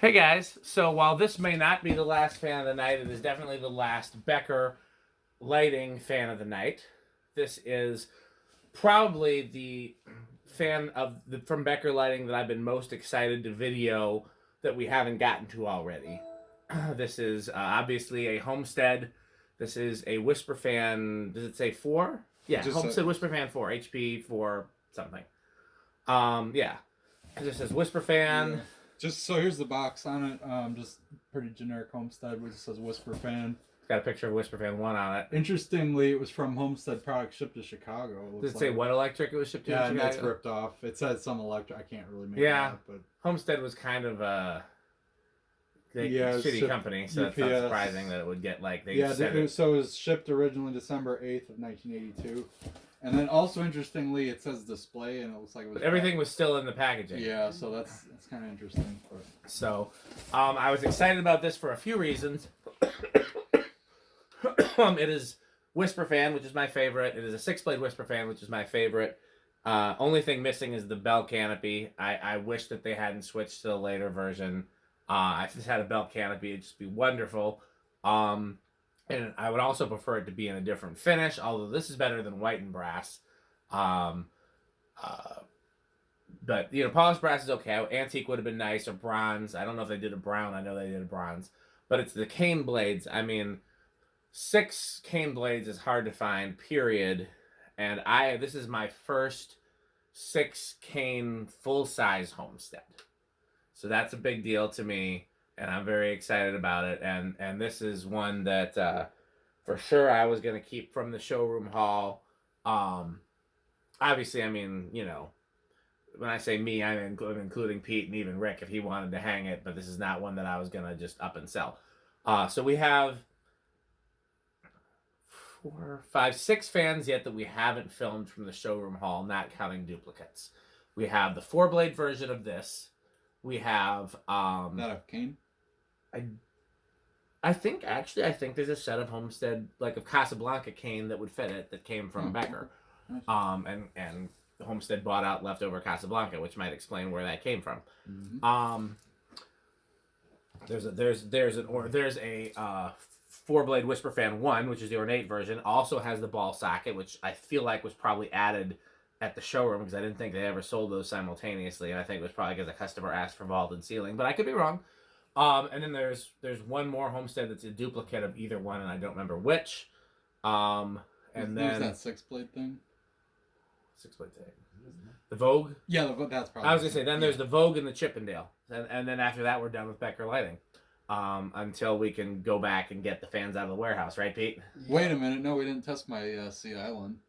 Hey guys, so while this may not be the last fan of the night, it is definitely the last Becker lighting fan of the night. This is probably the fan from Becker lighting that I've been most excited to video that we haven't gotten to already. This is obviously a Homestead. This is a Whisperfan. Does it say 4? Yeah, Homestead Whisperfan 4, HP-40 something. Yeah, it just says Whisperfan. Yeah. Just so here's the box on it. Just pretty generic Homestead, which says Whisperfan. It's got a picture of Whisperfan 1 on it. Interestingly, it was from Homestead product shipped to Chicago. Does it say what electric it was shipped to? Yeah, and it's ripped off. It said some electric. I can't really make it out, but Homestead was kind of a shitty company, so it's not surprising that it would get like so it was shipped originally December 8th of 1982. And then also interestingly, it says display, and it looks like it was. But everything was still in the packaging. Yeah, so that's kind of interesting. But. So, I was excited about this for a few reasons. It is Whisperfan, which is my favorite. It is a 6-blade Whisperfan, which is my favorite. Only thing missing is the bell canopy. I wish that they hadn't switched to the later version. If this had a bell canopy, it'd just be wonderful. And I would also prefer it to be in a different finish, although this is better than white and brass. But, polished brass is okay. Antique would have been nice, or bronze. I don't know if they did a brown. I know they did a bronze. But it's the cane blades. I mean, 6 cane blades is hard to find, period. And this is my first 6 cane full-size Homestead. So that's a big deal to me. And I'm very excited about it. And this is one that for sure I was going to keep from the showroom hall. Obviously, I mean, when I say me, I'm including Pete and even Rick if he wanted to hang it. But this is not one that I was going to just up and sell. So we have 4, 5, 6 fans yet that we haven't filmed from the showroom hall, not counting duplicates. We have the 4-blade version of this. We have that of cane. I think there's a set of Homestead, like of Casablanca cane that would fit it, that came from Becker. Nice. And Homestead bought out leftover Casablanca, which might explain where that came from. Mm-hmm. There's a 4-blade Whisperfan 1, which is the ornate version. Also has the ball socket, which I feel like was probably added at the showroom because I didn't think they ever sold those simultaneously, and I think it was probably because a customer asked for vaulted ceiling, but I could be wrong. And then there's one more Homestead that's a duplicate of either one, and I don't remember which. And then that 6-blade thing. 6-blade thing. The Vogue. Yeah, that's probably. I was gonna say then there's the Vogue and the Chippendale, and then after that we're done with Becker lighting. Until we can go back and get the fans out of the warehouse, right, Pete? Wait a minute, no, we didn't test my Sea Island.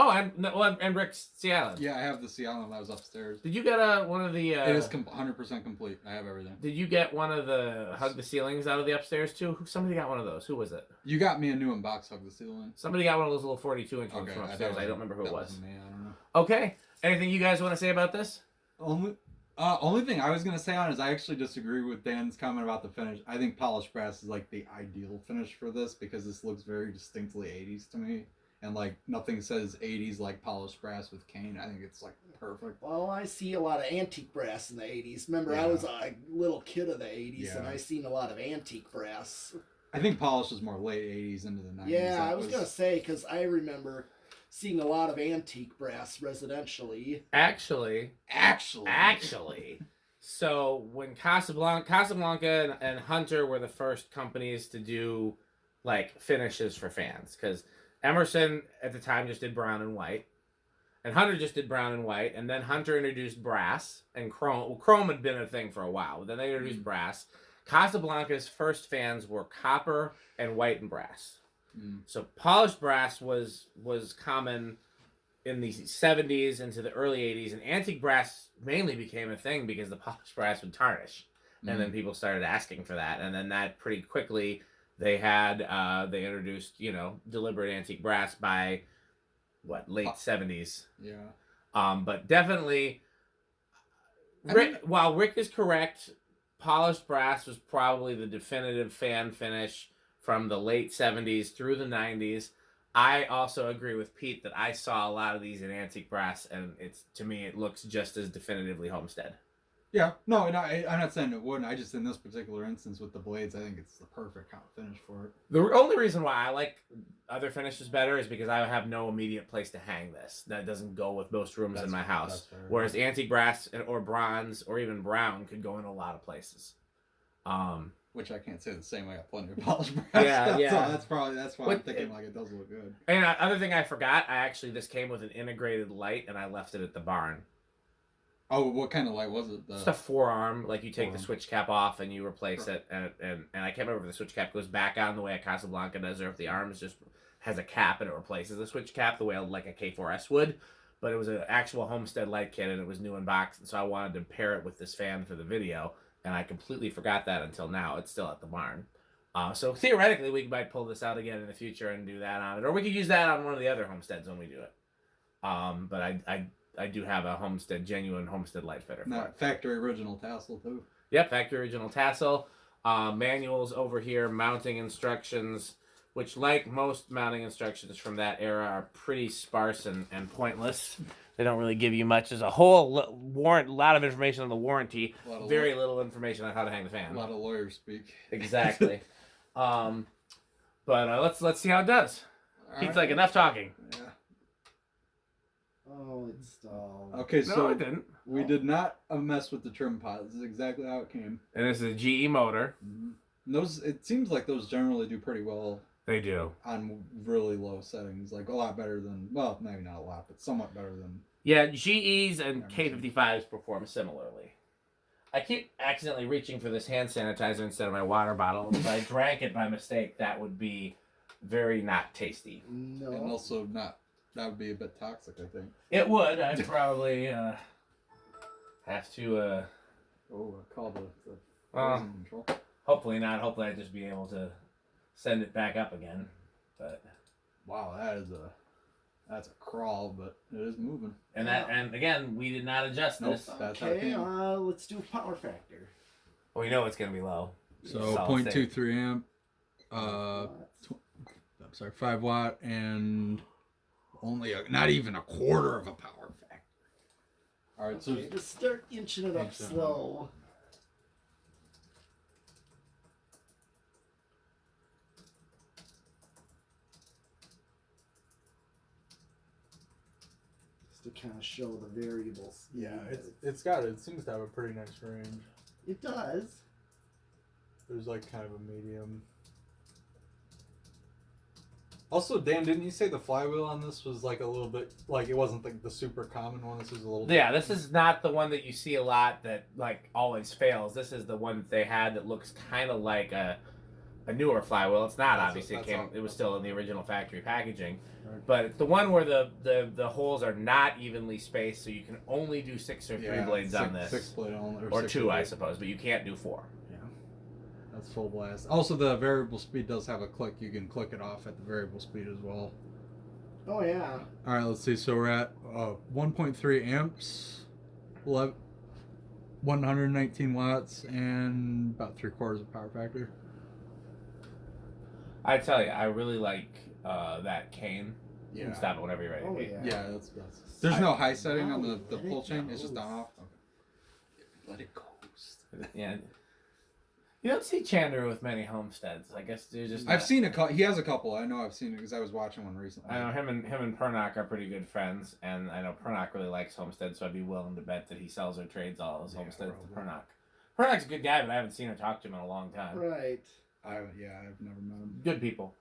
Oh, and Rick's Sea Island. Yeah, I have the Sea Island that was upstairs. Did you get one of the... it is 100% complete. I have everything. Did you get one of the Hug the Ceilings out of the upstairs, too? Somebody got one of those. Who was it? You got me a new unbox Hug the Ceiling. Somebody got one of those little 42-inch ones from upstairs. I don't remember who it was. Me, I don't know. Okay. Anything you guys want to say about this? Only thing I was going to say on is I actually disagree with Dan's comment about the finish. I think polished brass is like the ideal finish for this because this looks very distinctly 80s to me. And like nothing says 80s like polished brass with cane. I think it's like perfect. Well, I see a lot of antique brass in the 80s. Remember, I was a little kid of the 80s, and I seen a lot of antique brass. I think polished is more late 80s into the 90s. Yeah, I was going to say, because I remember seeing a lot of antique brass residentially. Actually. So when Casablanca and Hunter were the first companies to do like finishes for fans, because Emerson at the time just did brown and white, and Hunter just did brown and white, and then Hunter introduced brass and chrome. Well, chrome had been a thing for a while, but then they introduced brass. Casablanca's first fans were copper and white and brass. So polished brass was common in the 70s into the early 80s, and antique brass mainly became a thing because the polished brass would tarnish, and then people started asking for that, and then that pretty quickly they introduced deliberate antique brass by late 70s. But definitely while Rick is correct, polished brass was probably the definitive fan finish from the late 70s through the 90s. I also agree with Pete that I saw a lot of these in antique brass, and to me it looks just as definitively Homestead. Yeah, no, I'm not saying it wouldn't. I just, in this particular instance with the blades, I think it's the perfect kind of finish for it. The only reason why I like other finishes better is because I have no immediate place to hang this. That doesn't go with most rooms in my house. Whereas antique brass or bronze or even brown could go in a lot of places. Which I can't say the same. I got plenty of polished brass. Yeah. That's why I'm thinking like it does look good. And other thing I forgot, this came with an integrated light, and I left it at the barn. Oh, what kind of light was it? Just a forearm, like you take the switch cap off and you replace it, and I can't remember if the switch cap goes back on the way a Casablanca does, or if the arms just has a cap and it replaces the switch cap the way like a K4S would. But it was an actual Homestead light kit, and it was new in box, and so I wanted to pair it with this fan for the video, and I completely forgot that until now. It's still at the barn. So theoretically, we might pull this out again in the future and do that on it, or we could use that on one of the other Homesteads when we do it. But I do have a genuine Homestead light fitter. Factory original tassel too. Yep, factory original tassel. Manuals over here, mounting instructions, which, like most mounting instructions from that era, are pretty sparse and pointless. They don't really give you much. There's a whole lot of information on the warranty, very little information on how to hang the fan. A lot of lawyers speak. Exactly. But let's see how it does. He's like, enough talking. Yeah. Oh, it stalled. Okay, so no, it didn't. We did not mess with the trim pot. This is exactly how it came. And this is a GE motor. Mm-hmm. It seems like those generally do pretty well. They do. On really low settings, like a lot better than, well, maybe not a lot, but somewhat better than. Yeah, GEs and K55s perform similarly. I keep accidentally reaching for this hand sanitizer instead of my water bottle. If I drank it by mistake, that would be very not tasty. No. And also not. That would be a bit toxic, I think. It would. I'd probably have to. Call the poison control. Hopefully not. Hopefully I'd just be able to send it back up again. But wow, that's a crawl, but it is moving. And again, we did not adjust this. Okay, let's do power factor. Well, we know it's gonna be low. So 0.23 amp. I'm sorry, 5 watt and. Only not even a quarter of a power factor. All right, so just start inching it up slow. Just to kind of show the variables. Yeah, it seems to have a pretty nice range. It does. There's like kind of a medium. Also, Dan, didn't you say the flywheel on this was like a little bit, like it wasn't like the super common one? This is a little. Yeah, this is not the one that you see a lot that like always fails. This is the one that they had that looks kind of like a newer flywheel. It's not, obviously. It was still in the original factory packaging. Right. But it's the one where the holes are not evenly spaced, so you can only do 6 or 3 blades on this. 6 blade only. Or 2, I suppose, but you can't do 4. That's full blast. Also, the variable speed does have a click. You can click it off at the variable speed as well. Oh, yeah. All right, let's see. So we're at 1.3 amps, 119 watts, and about 3/4 of power factor. I tell you, I really like that cane. Yeah. You can stop it whenever you're ready. Oh, yeah. Yeah, that's best. There's no high setting on the pull chain. It's just on off. Okay. Let it coast. Yeah. You don't see Chandler with many Homesteads. I guess they're just. I've seen he has a couple. I know I've seen it because I was watching one recently. I know him and Pernock are pretty good friends, and I know Pernock really likes Homestead, so I'd be willing to bet that he sells or trades all his Homesteads to Pernock. Pernock's a good guy, but I haven't seen or talked to him in a long time. Right. I've never met him. Good people.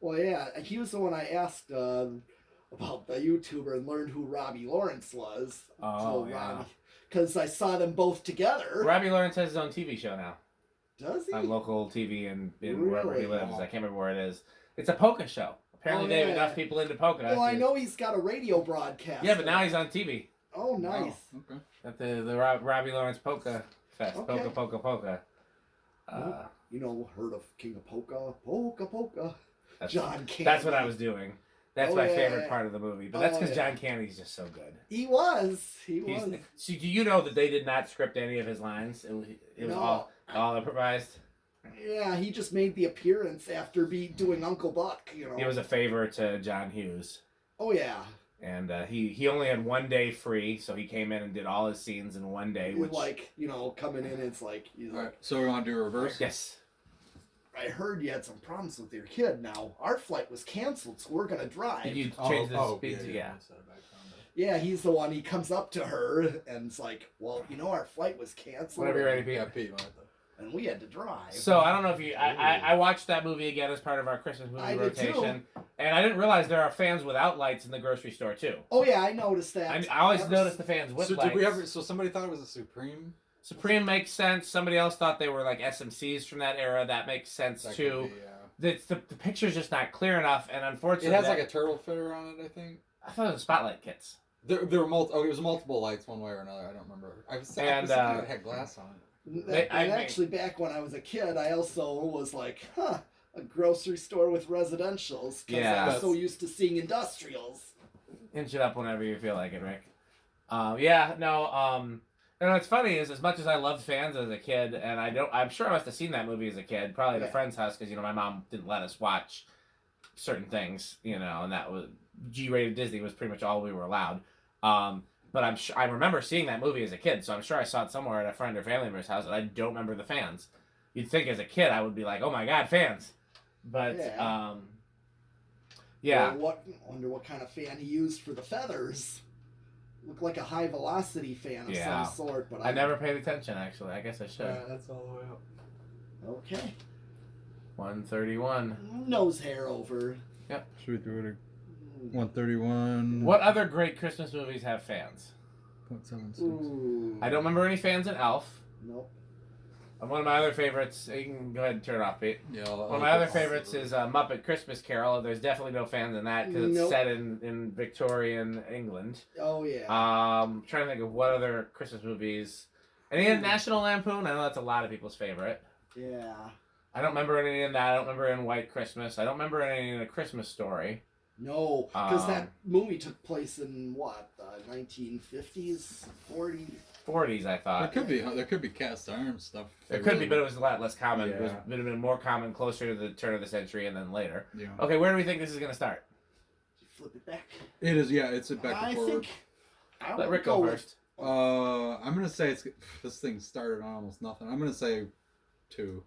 Well, yeah, he was the one I asked about the YouTuber and learned who Robbie Lawrence was. Oh, yeah. Because I saw them both together. Robbie Lawrence has his own TV show now. Does he? On local TV in really? Wherever he lives. I can't remember where it is. It's a polka show. Apparently they have enough people into polka. Well, I know he's got a radio broadcast. Yeah, but now he's on TV. Oh, nice. Oh, okay. At the Robbie Lawrence Polka Fest. Okay. Polka. You know, heard of King of Polka? Polka. John Candy. That's what I was doing. That's my favorite part of the movie. But that's because John Candy's just so good. He was. So do you know that they did not script any of his lines? It was all improvised? Yeah, he just made the appearance after doing Uncle Buck, you know. He was a favor to John Hughes. Oh, yeah. And he only had 1 day free, so he came in and did all his scenes in 1 day. Which, like, coming in, it's like, All right, so we want to do reverse? yes. I heard you had some problems with your kid. Now, our flight was canceled, so we're going to drive. Did you change the speed? Yeah. Yeah, he's the one. He comes up to her and it's like, well, our flight was canceled. Whenever you're ready, Pete. Yeah, Pete. And we had to drive. So I don't know if you. I watched that movie again as part of our Christmas movie I did rotation, and I didn't realize there are fans without lights in the grocery store too. Oh yeah, I noticed that. I always noticed the fans with So lights. did we ever? So somebody thought it was a Supreme. Supreme makes sense. Somebody else thought they were like SMCs from that era. That makes sense That too. could be, The picture's just not clear enough, and unfortunately, It has like a turtle fitter on it, I think. I thought it was spotlight kits. There were it was multiple lights one way or another. I don't remember. I was thinking it had glass on it. Actually, back when I was a kid, I also was like, a grocery store with residentials. Because I was so used to seeing industrials. Inch it up whenever you feel like it, Rick. And what's funny is, as much as I loved Fans as a kid, and I'm sure I must have seen that movie as a kid, probably at a friend's house, because my mom didn't let us watch certain things, and that was G-rated Disney was pretty much all we were allowed. But I remember seeing that movie as a kid, so I'm sure I saw it somewhere at a friend or family member's house, and I don't remember the Fans. You'd think as a kid I would be like, oh my god, Fans. But, Well, wonder what kind of fan he used for the feathers. Looked like a high velocity fan of some sort, but I never paid attention, actually. I guess I should. That's all the way up. Okay. 131. Nose hair over. Yep. Should we do it? 131. What other great Christmas movies have fans? 0.76. Ooh. I don't remember any fans in Elf. Nope. One of my other favorites, you can go ahead and turn it off, Pete. Yeah. One of my other favorites is Muppet Christmas Carol. There's definitely no fans in that because it's set in Victorian England. Oh, yeah. Trying to think of what other Christmas movies. Any National Lampoon? I know that's a lot of people's favorite. Yeah. I don't remember any in that. I don't remember in White Christmas. I don't remember any in A Christmas Story. No, because that movie took place in what, 1950s, 40s? 40s, I thought. There could be cast iron stuff. There could be, but it was a lot less common. Yeah. It would have been more common closer to the turn of the century and then later. Yeah. Okay, where do we think this is going to start? Flip it back. It is, yeah. It's a back and forward. Let Rick go first. I'm gonna say this thing started on almost nothing. I'm gonna say 2.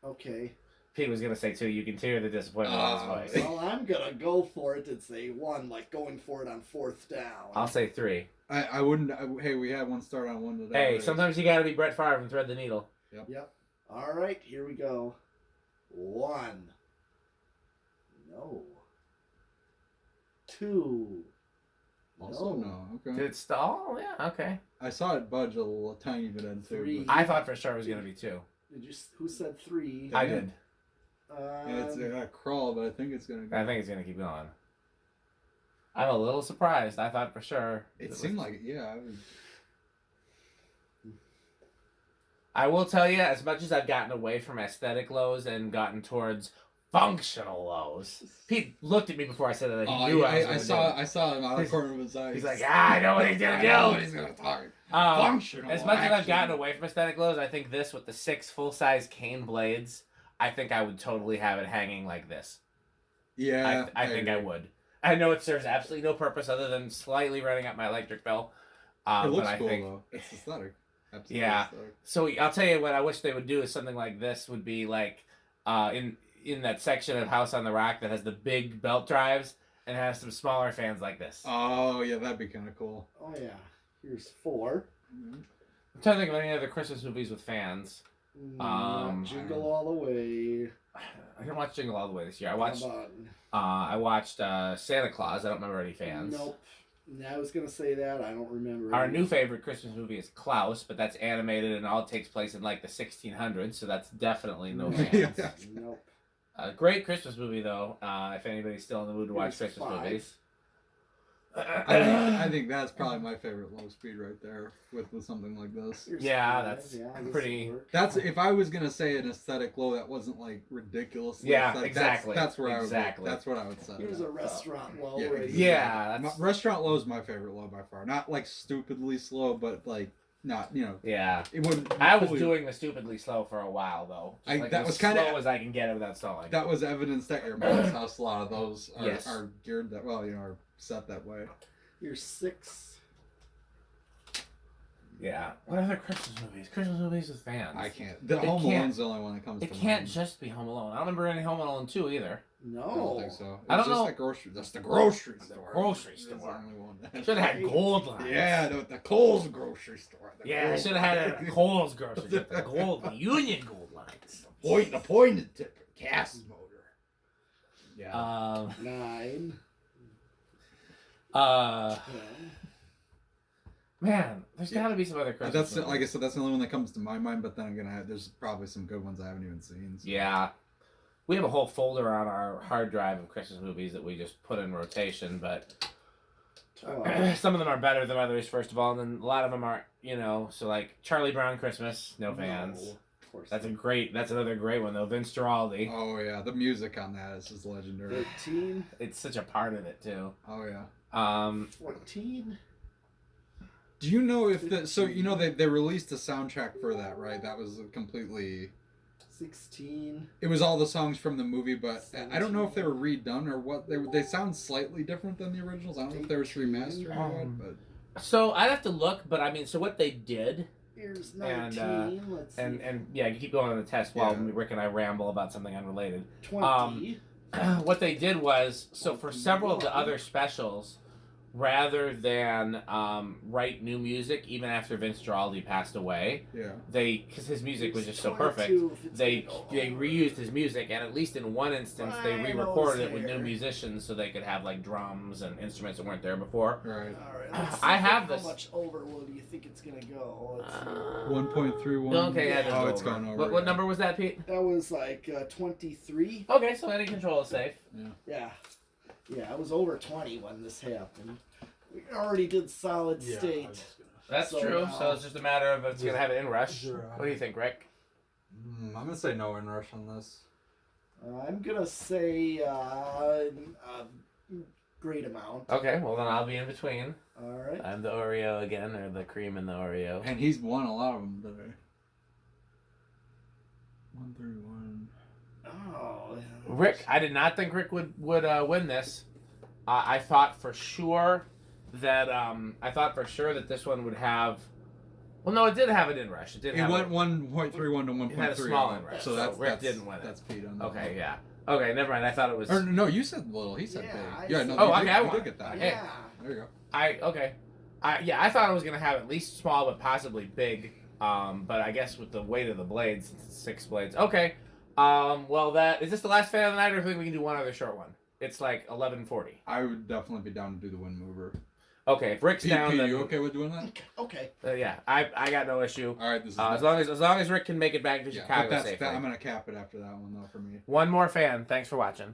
Okay. Pete was going to say 2. You can hear the disappointment in his voice. Well, I'm gonna go for it and say 1, like going for it on 4th down. I'll say 3. I wouldn't. Hey, we had one start on 1 today. Hey, sometimes you got to be Brett Favre and thread the needle. Yep. All right, here we go. 1. No. 2. Also no. Okay. Did it stall? Yeah, okay. I saw it budge a little tiny bit in 2. 3. I thought for sure it was going to be 2. Did you? Who said 3? I did. It's a crawl, but I think it's gonna go. I think it's going to keep going. I'm a little surprised. I thought for sure. It seemed like, yeah. I will tell you, as much as I've gotten away from aesthetic lows and gotten towards functional lows, Pete looked at me before I said that. He knew I saw him out of the corner of his eye. He's like, I know what he's gonna do. I know what he's gonna talk. Functional. As much as I've gotten away from aesthetic lows, I think this with the 6 full-size cane blades, I think I would totally have it hanging like this. Yeah, I think I would. I know it serves absolutely no purpose other than slightly running up my electric bill. It looks but I cool think, though. It's aesthetic. Absolutely yeah. Aesthetic. So I'll tell you what I wish they would do is something like this would be like in that section of House on the Rock that has the big belt drives and has some smaller fans like this. Oh yeah, that'd be kind of cool. Oh yeah. Here's 4. I'm trying to think of any other Christmas movies with fans. Jingle All the Way. I didn't watch Jingle All the Way this year. I watched Santa Claus. I don't remember any fans. Nope. I was gonna say that. I don't remember. Our new favorite Christmas movie is Klaus, but that's animated and all takes place in like the 1600s, so that's definitely no fans. Yeah. Nope. Great Christmas movie though. If anybody's still in the mood to watch Here's Christmas 5. movies. I think that's probably my favorite low speed right there with something like this. Here's Yeah, 5. that's this pretty- will work. That's if I was gonna say an aesthetic low that wasn't like ridiculous. Yeah, aesthetic, exactly. That's where Exactly. that's what I would say. Here's a restaurant low Yeah, right exactly. here. Yeah, that's, Restaurant low is my favorite low by far. Not like stupidly slow, but like not Yeah. it wouldn't. I was fully- doing the stupidly slow for a while though. Just that as was kinda- slow as I can get it without stalling. That was evidence that your mom's house, a lot of those are, Yes. are geared that well, are set that way. You're 6. Yeah. What other Christmas movies? Christmas movies with fans. I can't. The It Home can't- Alone's the only one that comes to It mind. can't just be Home Alone. I don't remember any Home Alone 2 either. No. I don't think so. I don't It's just know. the grocery. That's the grocery store. Grocery It's the store. only one that- Should have had gold lines. Yeah, the Kohl's grocery store. The Yeah, I gold should have had line. a Kohl's grocery store. The gold, the Union gold lines. The pointed tip, gas motor. Yeah. 9. Uh, Yeah. man, there's got to be some other Christmas That's movies. like I said. That's the only one that comes to my mind. But then again, there's probably some good ones I haven't even seen. So. Yeah. We have a whole folder on our hard drive of Christmas movies that we just put in rotation, but 12. some of them are better than others, first of all, and then a lot of them aren't, so like Charlie Brown Christmas, no fans. No, of course That's not. that's another great one though. Vince Giraldi. Oh yeah, the music on that is just legendary. 13. It's such a part of it too. Oh yeah. 14. Do you know if they released a soundtrack for that, right? That was completely. 16. It was all the songs from the movie, but I don't know if they were redone or what. They sound slightly different than the originals. I don't know if they were remastered or what, but So I'd have to look, but I mean, so what they did, Here's And, 19. Let's see. and yeah, you keep going on the test while Yeah. Rick and I ramble about something unrelated. 20. What they did was, so for several of the other specials, rather than write new music, even after Vince Giraldi passed away, yeah. because his music was just so 22 perfect, if it's they gonna go they over. reused his music, and at least in one instance, they Rhinos re-recorded it with new hair. musicians so they could have like drums and instruments that weren't there before. Right. All right. Let's see I have how this- much over do you think it's gonna go? Let's see. 1.31. Okay, yeah, Yeah. Oh, it's gone over. What number was that, Pete? That was like 23. Okay, so any control is safe. Yeah. Yeah, it was over 20 when this happened. We already did solid Yeah, I state. was just That's So true. now- So it's just a matter of it's gonna have an inrush. Sure. What do you think, Rick? I'm gonna say no inrush on this. I'm gonna say a great amount. Okay, well then I'll be in between. All right. I'm the Oreo again, or the cream in the Oreo. And he's won a lot of them today. 131. Oh. Rick, I did not think Rick would win this. I thought for sure that this one would have. Well, no, it did have an inrush. It did. It have went a- 1.31 to 1.3. It had a small inrush, So so that's Rick didn't win it. That's Pete on that. Okay, yeah. Okay, never mind. I thought it was. Or no, you said little. He said Yeah, big. I Yeah, said- no. Oh, you okay, did, I you won. did get that. Yeah. There you go. I thought it was gonna have at least small, but possibly big. But I guess with the weight of the blades, since it's 6 blades. Okay. Well, that is this the last fan of the night, or do you think we can do one other short one? It's like 11:40. I would definitely be down to do the wind mover. Okay, if Rick's Pete, down, then you okay with doing that? Okay. yeah, I got no issue. All right, this is As long as Rick can make it back to yeah, Chicago but safely. I'm gonna cap it after that one though for me. One more fan. Thanks for watching.